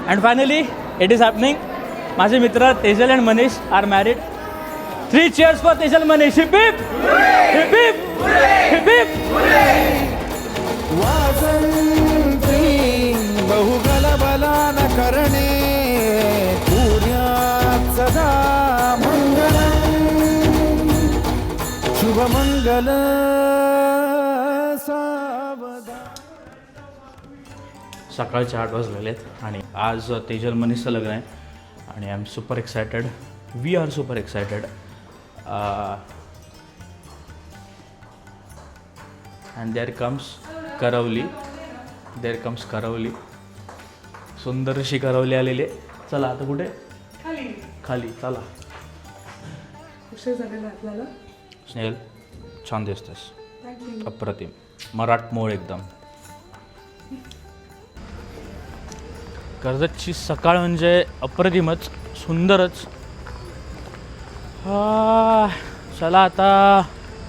And finally, it is happening. माझे मित्र Tejal and Manish are married. 3 cheers for Tejal Manish. Hip hip! Hip hip! Hip hip! वाजंत्री बहुगल Balan करणे सूर्यात सदा मंगलम शुभ मंगल सावधान. सकाळचे 8 वाजलेले आहेत आणि आज तेजल मनीषचं लग्न आहे आणि I am super excited. We are super excited. And there comes karvali. There comes karvali. सुंदर अशी करवली आलेली आहे. चला आता कुठे? खाली चला. उशीर झालेला आपल्याला. स्नेहल छान दिसतेस. अप्रतिम. मराठमोळ एकदम. कर्जतची सकाळ म्हणजे अप्रतिमच, सुंदरच. चला आता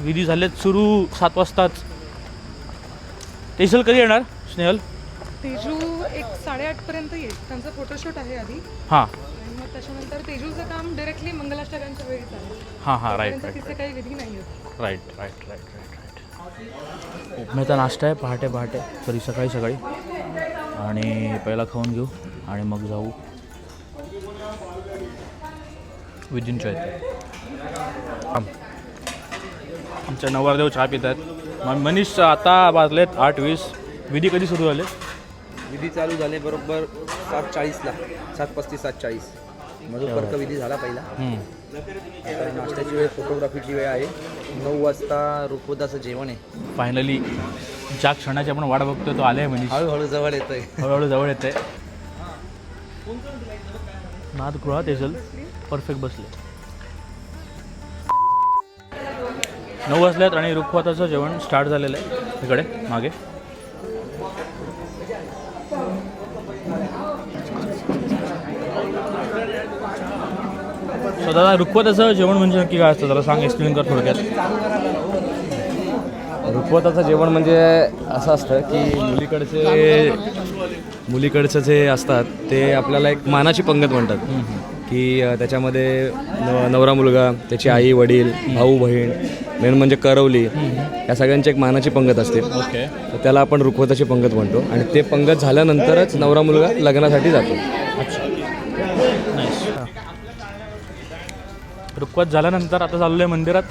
विधी झालेत सुरू 7 वाजताच. तेजल कधी येणार स्नेहल? तेजू एक 8:30पर्यंत येईल. त्यांचं फोटोशूट आहे आधी हां आणि मग त्याच्यानंतर तेजूचं काम डिरेक्टली मंगलाष्टकांच्या वेळी चालेल. हां राईट राईट तिथे काही विधी नाही आहेत. Right right right right right. उपमेचा नाश्ता आहे पहाटे सॉरी सकाळी आणि पहिला खाऊन घेऊ आणि मग जाऊ विधींच्या इथे. आमच्या नवरदेव चहा पित आहेत. मनीष आता वाजलेत 8:20. विधी कधी सुरू झाले? विधी चालू झाले बरोबर 7:40ला. 7:35 7:40 मधुपर्क विधी झाला पहिला. आता नाश्त्याची वेळ, फोटोग्राफीची वेळ आहे. 9 वाजता रुखवताचं जेवण आहे. फायनली ज्या क्षणाची आपण वाट बघतोय तो आले आहे मनीष. हळूहळू जवळ येतोय. हळूहळू जवळ येते. नादगृहा तेजल परफेक्ट बसले. 9 वाजल्यात आणि रुखवाताचं जेवण स्टार्ट झालेलं आहे इकडे मागे. सो दादा, रुखवताचं जेवण म्हणजे नक्की काय असतं? जरा सांग, एक्सप्लेन कर थोडक्यात. रुखवताचं जेवण म्हणजे असं असतं की मुलीकडचं जे असतात ते आपल्याला एक मानाची पंगत म्हणतात की त्याच्यामध्ये नवरा मुलगा, त्याची आई वडील, भाऊ बहीण, मेन म्हणजे करवली, या सगळ्यांची एक मानाची पंगत असते. ओके. तर त्याला आपण रुखवताची पंगत म्हणतो आणि ते पंगत झाल्यानंतरच नवरा मुलगा लग्नासाठी जातो. अच्छा, नाईस. रुखवत झाल्यानंतर आता चाललो आहे मंदिरात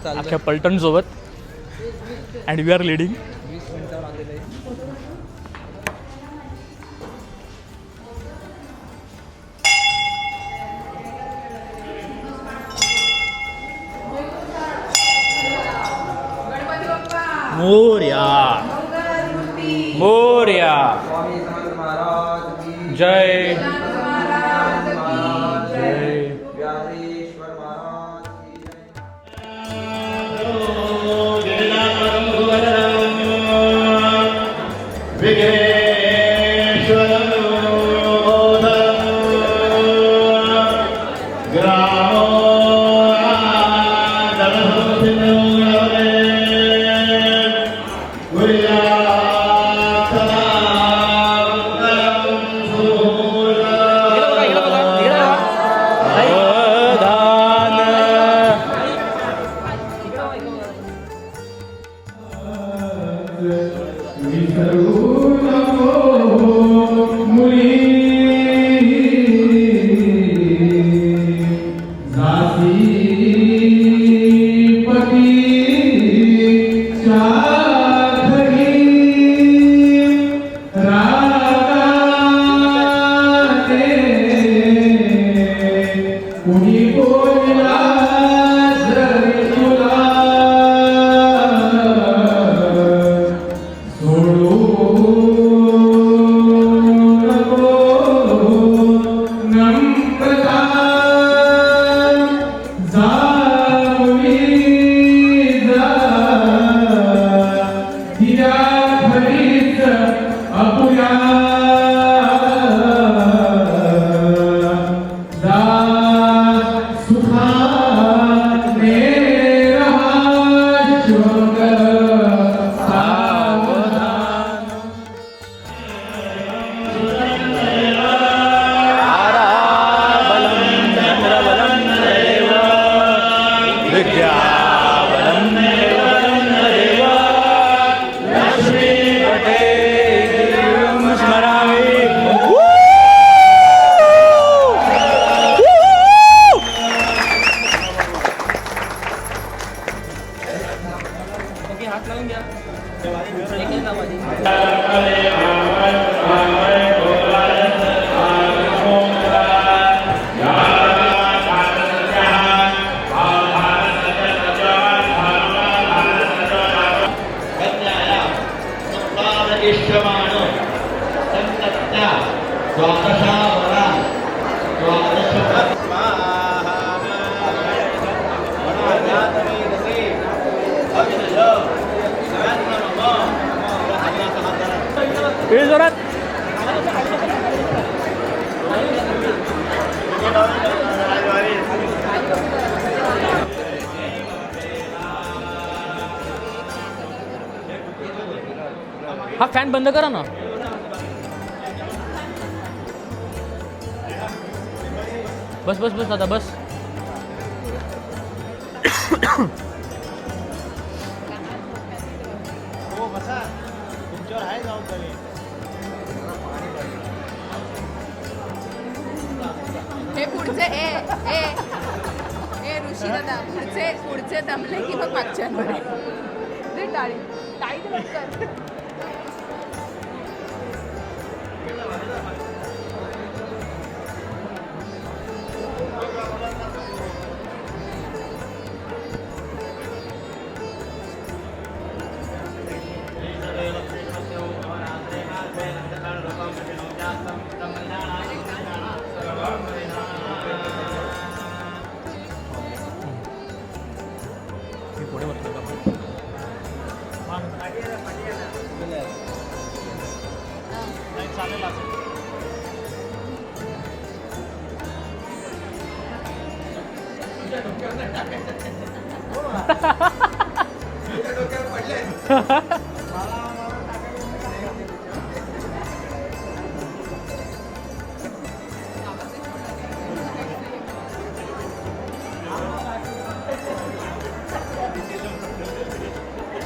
चाललं अख्ख्या पलटणसोबत. And we are leading. 20 मिनिटावर आलेलं आहे. मोरया मोरया. स्वामी समर्थ महाराज की जय जय. व्यासेश्वर महाराज की जय. Surya जोरात हा फॅन बंद करा ना. बस बस बस आता बस. हे पुढचे ए ऋषी दादा पुढचे दमले की मग मागच्यांमध्ये दे टाळी टाळी दे लवकर.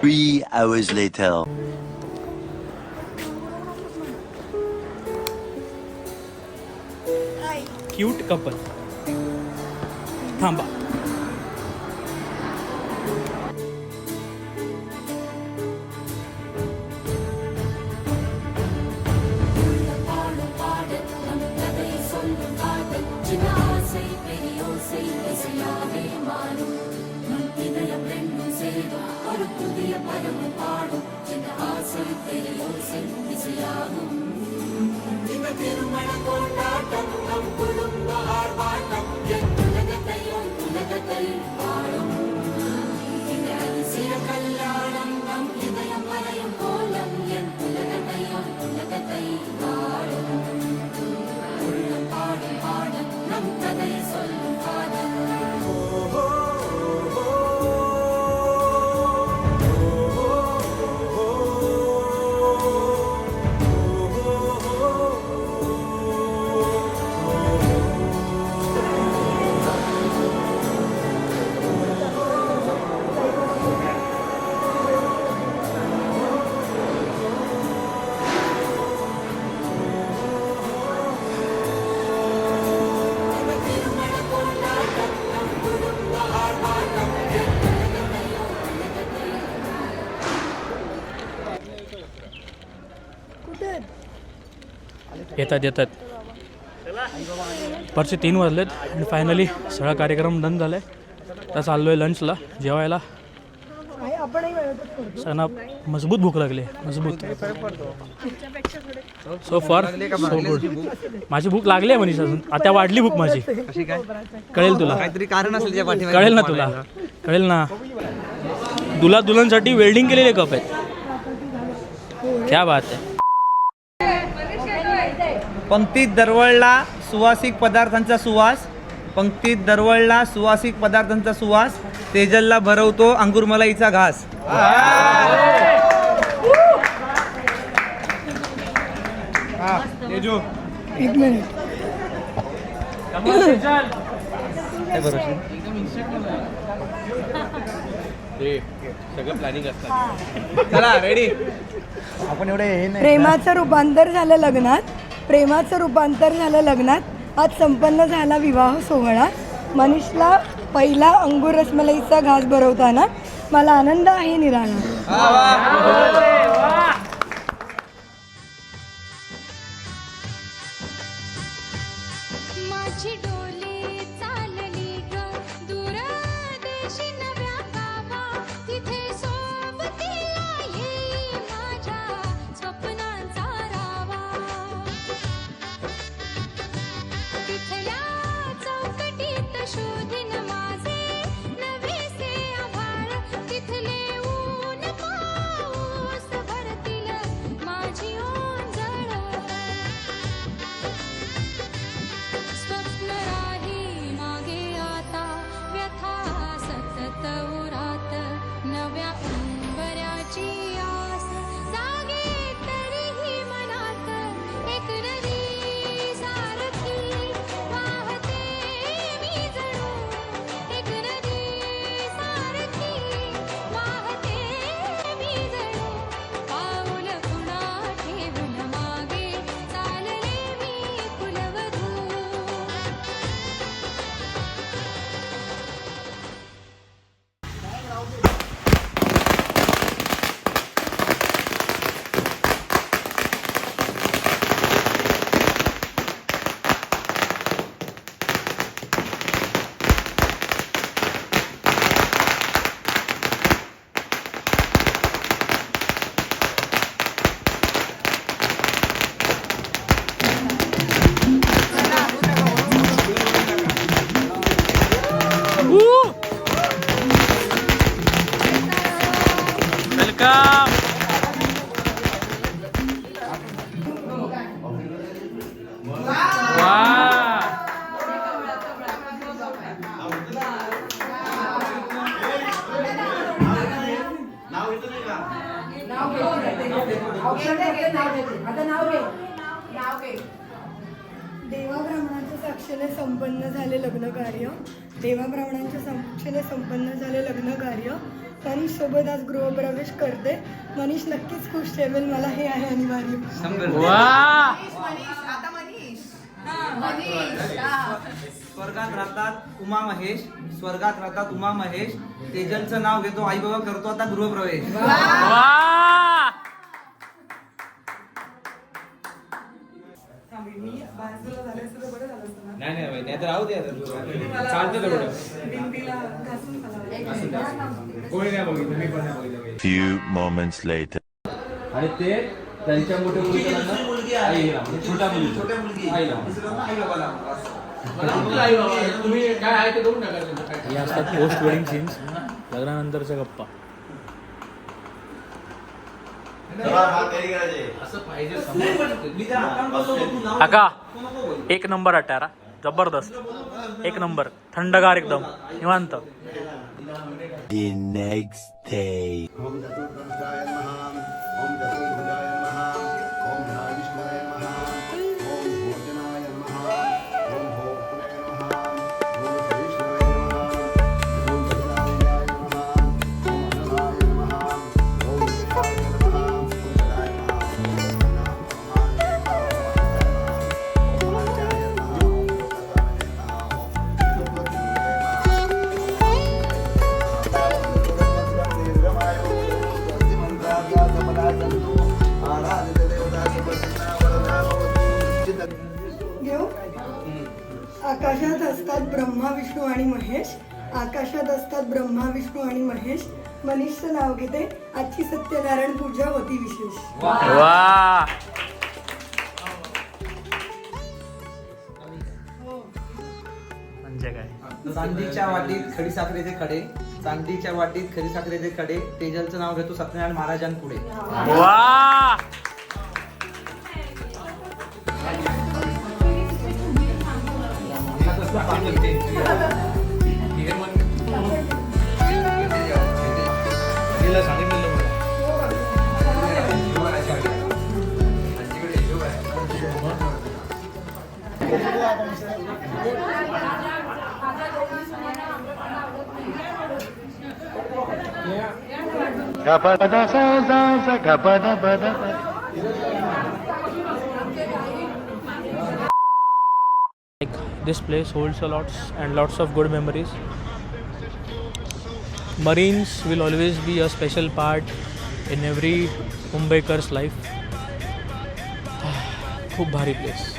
Three hours later. Cute couple. थांबा. येतात परचे 3 वाजलेत आणि फायनली सगळा कार्यक्रम डन झाला आहे. आता चाललो आहे लंचला जेवायला. सगळ्यांना मजबूत भूक लागली मजबूत. सो फार सो गुड. माझी भूक लागली आहे मनीष अजून. आता वाढली भूक माझी. कळेल तुला काहीतरी कारण असेल कळेल ना तुला कळेल ना. दुला दुल्हनसाठी वेल्डिंग केलेले कप आहेत. क्या बात आहे. पंक्तीत दरवळला सुवासिक पदार्थांचा सुवास. पंक्तीत दरवळला सुवासिक पदार्थांचा सुवास. तेजलला भरवतो अंगुरमलाईचा घास. एक मिनिट. चला रेडी. आपण एवढे हे नाही. प्रेमाचं रूपांतर झालं लग्नात. आज संपन्न झाला विवाह सोहळा. मनीषला पहिला अंगूर रसमलाईचा घास भरवताना मला आनंद आहे निराळा. माझी डोली चालली ग दूर देशी नव्या गावा. तिथे सोबतीला येई माझ्या स्वप्नांचा रावा. समक्षेने संपन्न झाले लग्न कार्य. देवाब्राह्मणांच्या समक्षेने संपन्न झाले लग्न कार्य. मनीष सोबत आज गृहप्रवेश करते. मनीष नक्कीच खुश ठेवेल मला, हे आहे अनिवार्य. वा स्वर्गात राहतात उमा महेश, स्वर्गात राहतात उमा महेश. तेजलचं नाव घेतो, आई बाबा करतो आता गृहप्रवेश. वा नाही तर राहू दे चालतं तेवढं. कोणी नाही बघितलं, मी पण नाही बघितलं. Few moments later. आणि ते त्यांच्या मोठ्या मुलीच्या आईला, म्हणजे छोट्या मुलीच्या आईला. तुम्ही काय आहे ते करून टाका. हे असतात पोस्ट वेडिंग सीन्स, लग्नानंतरच्या गप्पा. काका एक नंबर अटारा, जबरदस्त, एक नंबर, थंडगार एकदम निवांत. The next day. घेऊ. आकाशात असतात ब्रह्मा विष्णू आणि महेश. आकाशात असतात ब्रह्मा विष्णू आणि महेश. मनीषचं नाव घेते. आजची सत्यनारायण पूजा होती विशेष. वा म्हणजे काय? चांदीच्या वाटीत खडीसाखरेचे खडे, चांदीच्या वाटीत खडीसाखरेचे खडे. तेजलचं नाव घेतो सत्यनारायण महाराजांपुढे. वा This place holds lots of good memories. Marines will always be a special part in every Mumbaikar's life. खूप भारी प्लेस.